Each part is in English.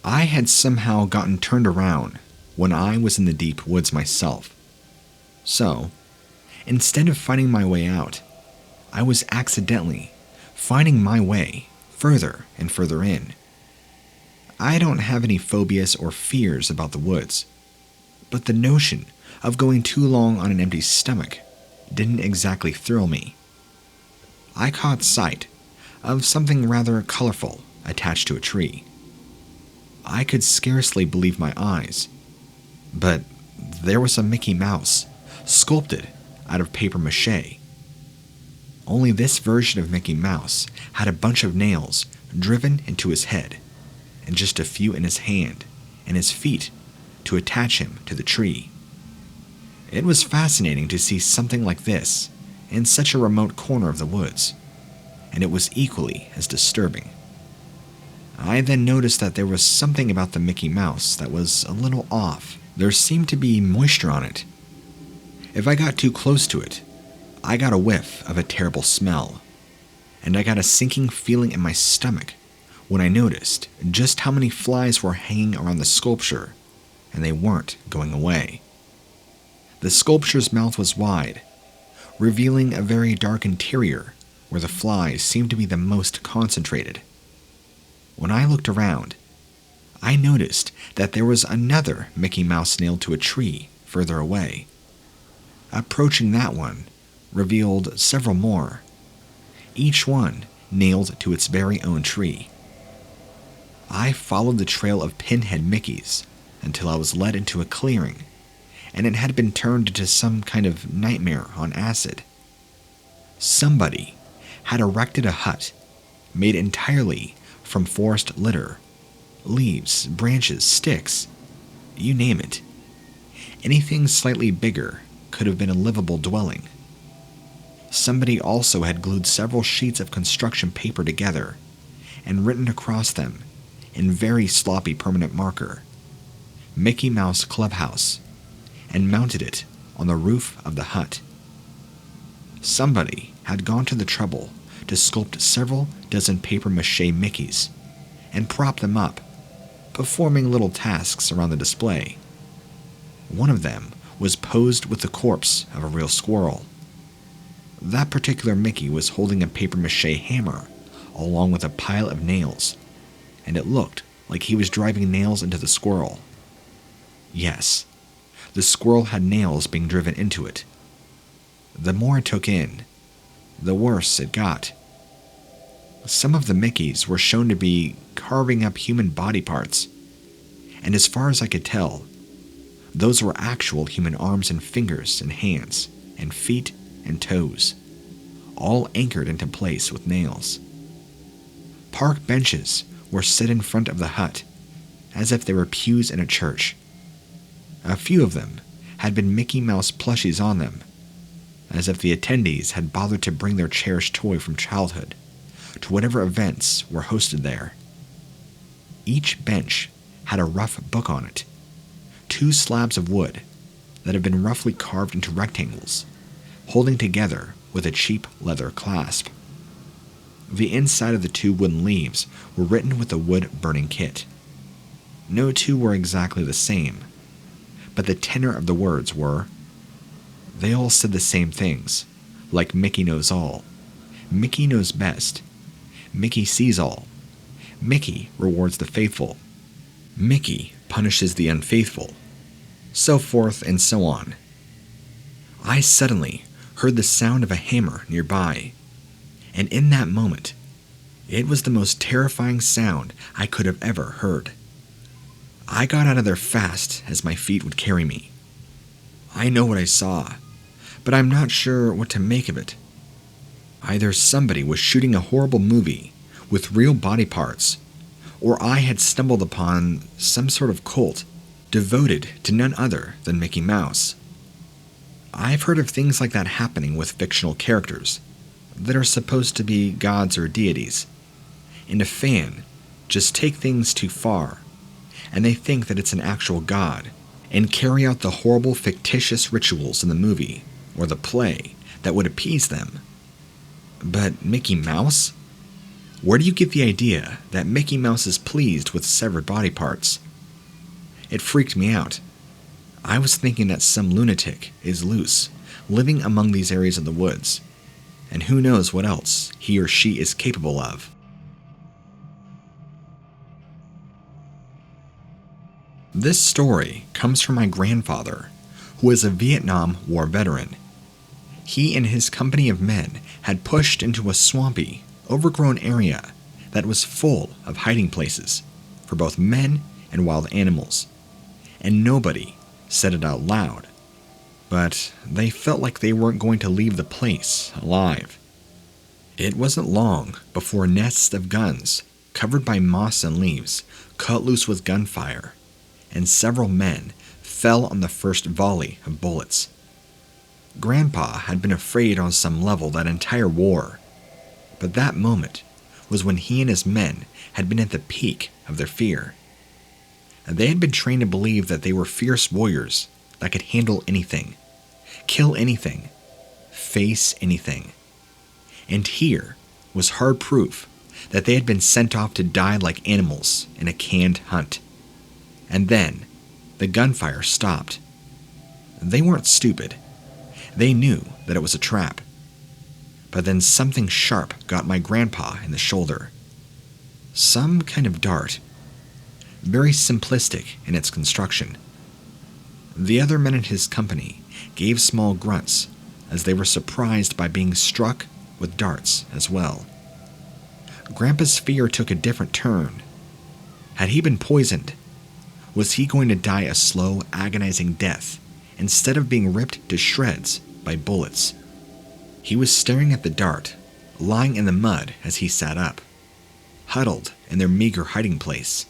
I had somehow gotten turned around when I was in the deep woods myself. So, instead of finding my way out, I was accidentally finding my way further and further in. I don't have any phobias or fears about the woods, but the notion of going too long on an empty stomach didn't exactly thrill me. I caught sight of something rather colorful attached to a tree. I could scarcely believe my eyes, but there was a Mickey Mouse sculpted out of paper mache. Only this version of Mickey Mouse had a bunch of nails driven into his head, and just a few in his hand and his feet to attach him to the tree. It was fascinating to see something like this in such a remote corner of the woods, and it was equally as disturbing. I then noticed that there was something about the Mickey Mouse that was a little off. There seemed to be moisture on it. If I got too close to it, I got a whiff of a terrible smell, and I got a sinking feeling in my stomach when I noticed just how many flies were hanging around the sculpture, and they weren't going away. The sculpture's mouth was wide, revealing a very dark interior where the flies seemed to be the most concentrated. When I looked around, I noticed that there was another Mickey Mouse nailed to a tree further away. Approaching that one revealed several more, each one nailed to its very own tree. I followed the trail of pinhead Mickeys until I was led into a clearing, and it had been turned into some kind of nightmare on acid. Somebody had erected a hut made entirely from forest litter, leaves, branches, sticks, you name it. Anything slightly bigger could have been a livable dwelling. Somebody also had glued several sheets of construction paper together and written across them in very sloppy permanent marker, Mickey Mouse Clubhouse, and mounted it on the roof of the hut. Somebody had gone to the trouble to sculpt several dozen papier-mâché Mickeys and prop them up, performing little tasks around the display. One of them was posed with the corpse of a real squirrel. That particular Mickey was holding a papier-mâché hammer along with a pile of nails, and it looked like he was driving nails into the squirrel. Yes, the squirrel had nails being driven into it. The more I took in, the worse it got. Some of the Mickeys were shown to be carving up human body parts, and as far as I could tell, those were actual human arms and fingers and hands and feet and toes, all anchored into place with nails. Park benches were set in front of the hut, as if they were pews in a church. A few of them had been Mickey Mouse plushies on them, as if the attendees had bothered to bring their cherished toy from childhood to whatever events were hosted there. Each bench had a rough book on it, 2 slabs of wood that had been roughly carved into rectangles, holding together with a cheap leather clasp. The inside of the 2 wooden leaves were written with a wood-burning kit. No 2 were exactly the same, but the tenor of the words were, they all said the same things, like Mickey knows all, Mickey knows best, Mickey sees all, Mickey rewards the faithful, Mickey punishes the unfaithful, so forth and so on. I suddenly heard the sound of a hammer nearby, and in that moment, it was the most terrifying sound I could have ever heard. I got out of there fast as my feet would carry me. I know what I saw, but I'm not sure what to make of it. Either somebody was shooting a horrible movie with real body parts, or I had stumbled upon some sort of cult devoted to none other than Mickey Mouse. I've heard of things like that happening with fictional characters that are supposed to be gods or deities, and a fan just take things too far, and they think that it's an actual god, and carry out the horrible fictitious rituals in the movie or the play that would appease them. But Mickey Mouse? Where do you get the idea that Mickey Mouse is pleased with severed body parts? It freaked me out. I was thinking that some lunatic is loose, living among these areas of the woods, and who knows what else he or she is capable of. This story comes from my grandfather, who was a Vietnam War veteran. He and his company of men had pushed into a swampy, overgrown area that was full of hiding places for both men and wild animals, and nobody said it out loud, but they felt like they weren't going to leave the place alive. It wasn't long before nests of guns, covered by moss and leaves, cut loose with gunfire, and several men fell on the first volley of bullets. Grandpa had been afraid on some level that entire war, but that moment was when he and his men had been at the peak of their fear. And they had been trained to believe that they were fierce warriors that could handle anything, kill anything, face anything. And here was hard proof that they had been sent off to die like animals in a canned hunt. And then the gunfire stopped. They weren't stupid. They knew that it was a trap. But then something sharp got my grandpa in the shoulder. Some kind of dart. Very simplistic in its construction. The other men in his company gave small grunts as they were surprised by being struck with darts as well. Grandpa's fear took a different turn. Had he been poisoned? Was he going to die a slow, agonizing death instead of being ripped to shreds by bullets? He was staring at the dart, lying in the mud as he sat up, huddled in their meager hiding place.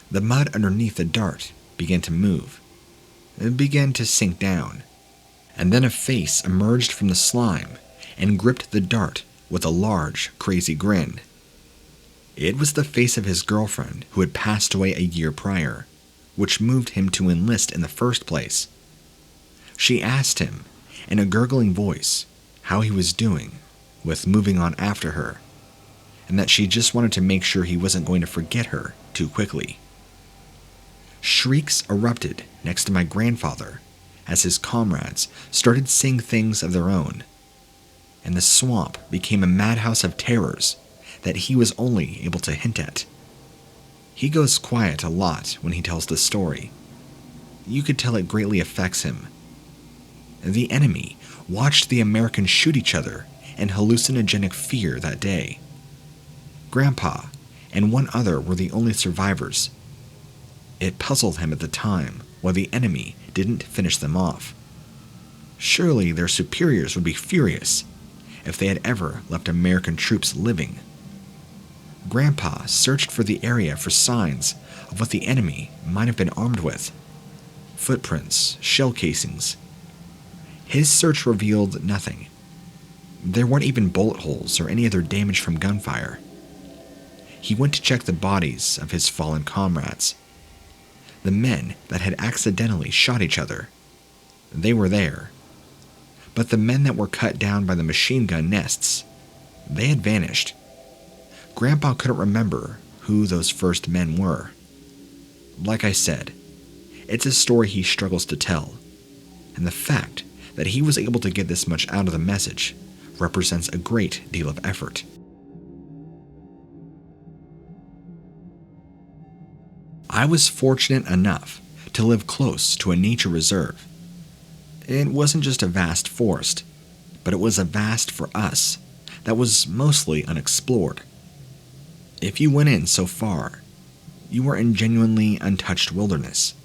The mud underneath the dart began to move. It began to sink down, and then a face emerged from the slime and gripped the dart with a large, crazy grin. It was the face of his girlfriend who had passed away a year prior, which moved him to enlist in the first place. She asked him, in a gurgling voice, how he was doing with moving on after her, and that she just wanted to make sure he wasn't going to forget her too quickly. Shrieks erupted next to my grandfather as his comrades started saying things of their own, and the swamp became a madhouse of terrors that he was only able to hint at. He goes quiet a lot when he tells the story. You could tell it greatly affects him. The enemy watched the Americans shoot each other in hallucinogenic fear that day. Grandpa and one other were the only survivors. It puzzled him at the time why the enemy didn't finish them off. Surely their superiors would be furious if they had ever left American troops living. Grandpa searched for the area for signs of what the enemy might have been armed with. Footprints, shell casings. His search revealed nothing. There weren't even bullet holes or any other damage from gunfire. He went to check the bodies of his fallen comrades. The men that had accidentally shot each other. They were there. But the men that were cut down by the machine gun nests, they had vanished. Grandpa couldn't remember who those first men were. Like I said, it's a story he struggles to tell, and the fact that he was able to get this much out of the message represents a great deal of effort. I was fortunate enough to live close to a nature reserve. It wasn't just a vast forest, but it was a vast for us that was mostly unexplored. If you went in so far, you were in genuinely untouched wilderness,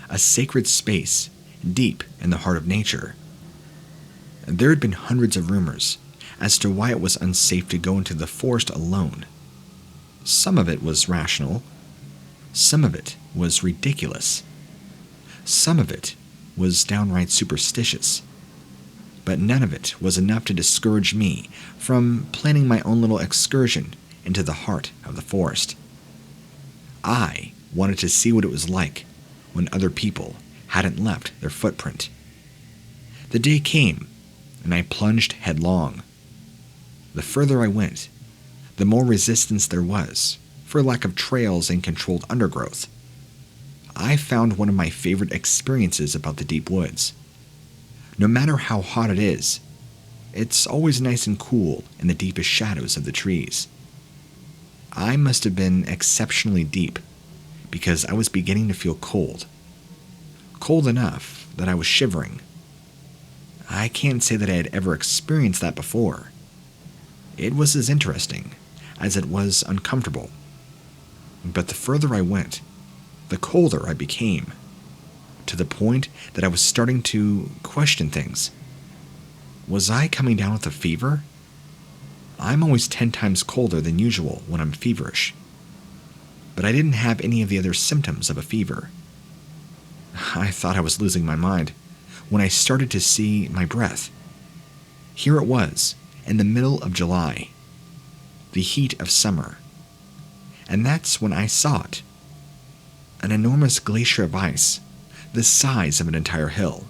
a sacred space deep in the heart of nature. There had been hundreds of rumors as to why it was unsafe to go into the forest alone. Some of it was rational. Some of it was ridiculous. Some of it was downright superstitious. But none of it was enough to discourage me from planning my own little excursion into the heart of the forest. I wanted to see what it was like when other people hadn't left their footprint. The day came, and I plunged headlong. The further I went, the more resistance there was, for lack of trails and controlled undergrowth. I found one of my favorite experiences about the deep woods. No matter how hot it is, it's always nice and cool in the deepest shadows of the trees. I must have been exceptionally deep, because I was beginning to feel cold. Cold enough that I was shivering. I can't say that I had ever experienced that before. It was as interesting as it was uncomfortable. But the further I went, the colder I became, to the point that I was starting to question things. Was I coming down with a fever? I'm always 10 times colder than usual when I'm feverish. But I didn't have any of the other symptoms of a fever. I thought I was losing my mind when I started to see my breath. Here it was, in the middle of July, the heat of summer. And that's when I saw it. An enormous glacier of ice, the size of an entire hill,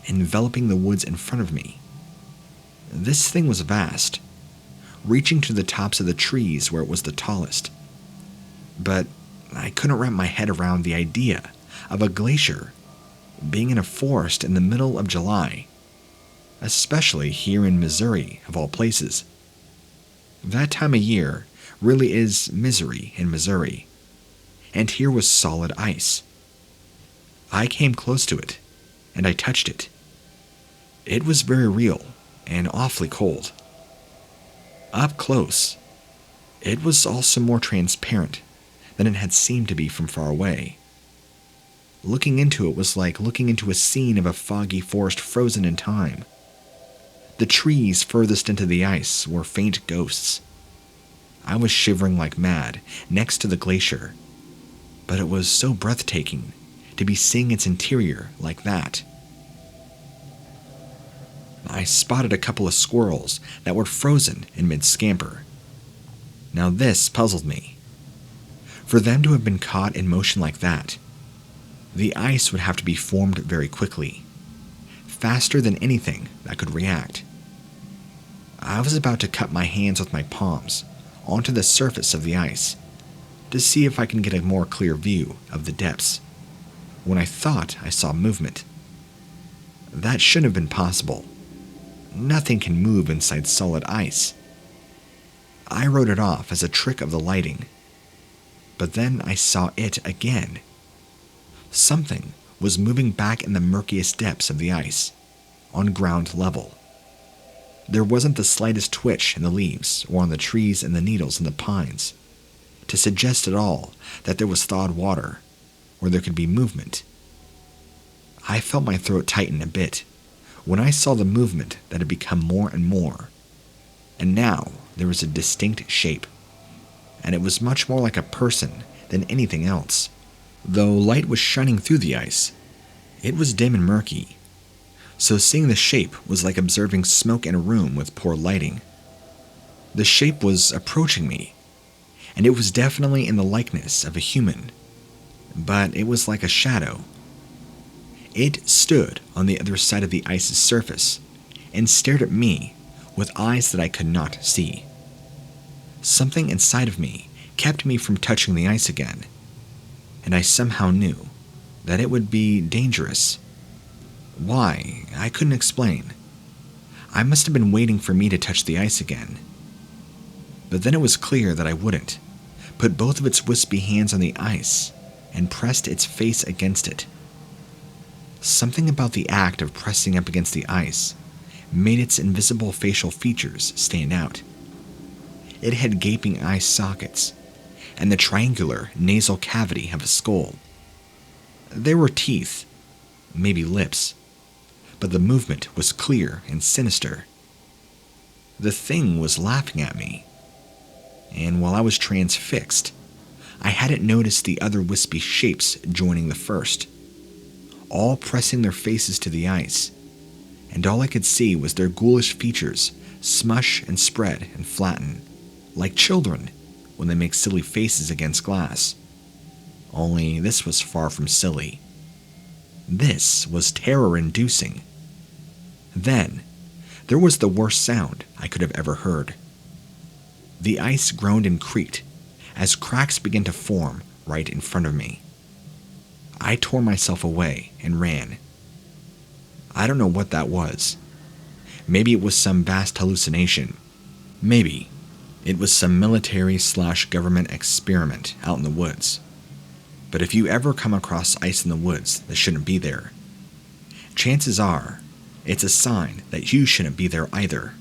enveloping the woods in front of me. This thing was vast, reaching to the tops of the trees where it was the tallest. But I couldn't wrap my head around the idea of a glacier being in a forest in the middle of July, especially here in Missouri, of all places. That time of year really is misery in Missouri, and here was solid ice. I came close to it, and I touched it. It was very real and awfully cold. Up close, it was also more transparent than it had seemed to be from far away. Looking into it was like looking into a scene of a foggy forest frozen in time. The trees furthest into the ice were faint ghosts. I was shivering like mad next to the glacier, but it was so breathtaking to be seeing its interior like that. I spotted a couple of squirrels that were frozen in mid-scamper. Now this puzzled me. For them to have been caught in motion like that, the ice would have to be formed very quickly, faster than anything that could react. I was about to cut my hands with my palms onto the surface of the ice to see if I can get a more clear view of the depths, when I thought I saw movement. That shouldn't have been possible. Nothing can move inside solid ice. I wrote it off as a trick of the lighting, but then I saw it again. Something was moving back in the murkiest depths of the ice, on ground level. There wasn't the slightest twitch in the leaves or on the trees and the needles in the pines to suggest at all that there was thawed water or there could be movement. I felt my throat tighten a bit when I saw the movement that had become more and more, and now there was a distinct shape, and it was much more like a person than anything else. Though light was shining through the ice, it was dim and murky, so seeing the shape was like observing smoke in a room with poor lighting. The shape was approaching me, and it was definitely in the likeness of a human, but it was like a shadow. It stood on the other side of the ice's surface and stared at me with eyes that I could not see. Something inside of me kept me from touching the ice again, and I somehow knew that it would be dangerous. Why, I couldn't explain. I must have been waiting for me to touch the ice again. But then it was clear that I wouldn't, put both of its wispy hands on the ice and pressed its face against it. Something about the act of pressing up against the ice made its invisible facial features stand out. It had gaping eye sockets and the triangular nasal cavity of a skull. There were teeth, maybe lips, but the movement was clear and sinister. The thing was laughing at me, and while I was transfixed, I hadn't noticed the other wispy shapes joining the first, all pressing their faces to the ice, and all I could see was their ghoulish features smush and spread and flatten, like children when they make silly faces against glass. Only this was far from silly. This was terror-inducing. Then, there was the worst sound I could have ever heard. The ice groaned and creaked as cracks began to form right in front of me. I tore myself away and ran. I don't know what that was. Maybe it was some vast hallucination. Maybe it was some military/government experiment out in the woods. But if you ever come across ice in the woods that shouldn't be there, chances are it's a sign that you shouldn't be there either.